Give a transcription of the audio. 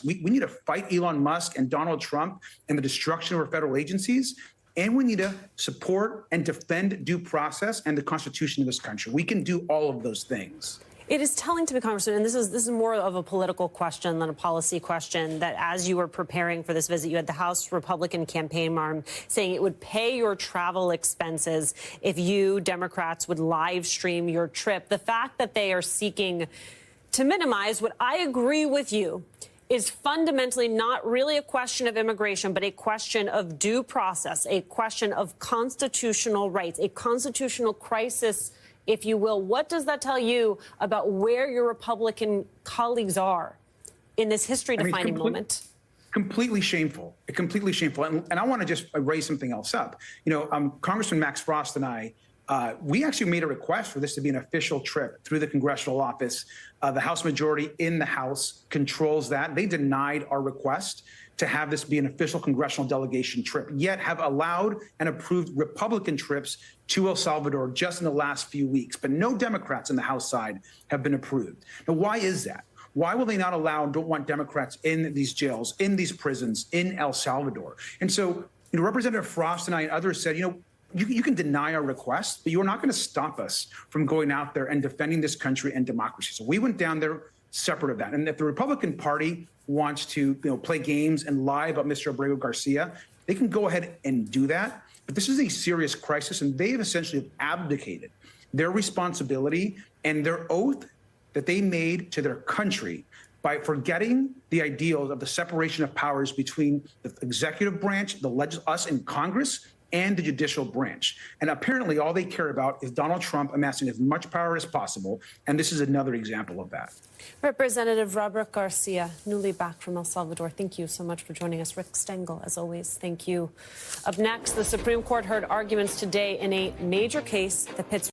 We need to fight Elon Musk and Donald Trump and the destruction of our federal agencies. And we need to support and defend due process and the Constitution of this country. We can do all of those things. It is telling to me, Congressman, and this is more of a political question than a policy question, that as you were preparing for this visit, you had the House Republican campaign arm saying it would pay your travel expenses if you Democrats would live stream your trip. The fact that they are seeking to minimize what I agree with you is fundamentally not really a question of immigration, but a question of due process, a question of constitutional rights, a constitutional crisis, if you will. What does that tell you about where your Republican colleagues are in this history-defining moment? Completely shameful. Completely shameful. And I want to just raise something else up. You know, Congressman Max Frost and I, we actually made a request for this to be an official trip through the congressional office. The House majority in the House controls that. They denied our request to have this be an official congressional delegation trip, yet have allowed and approved Republican trips to El Salvador just in the last few weeks. But no Democrats on the House side have been approved. Now, why is that? Why will they not allow and don't want Democrats in these jails, in these prisons, in El Salvador? And so, you know, Representative Frost and I and others said, you know, you can deny our request, but you're not going to stop us from going out there and defending this country and democracy. So we went down there separate of that. And if the Republican Party wants to, play games and lie about Mr. Abrego Garcia, they can go ahead and do that. But this is a serious crisis, and they have essentially abdicated their responsibility and their oath that they made to their country by forgetting the ideals of the separation of powers between the executive branch, us in Congress, and the judicial branch. And apparently all they care about is Donald Trump amassing as much power as possible. And this is another example of that. Representative Robert Garcia, newly back from El Salvador, thank you so much for joining us. Rick Stengel, as always, thank you. Up next, the Supreme Court heard arguments today in a major case that pits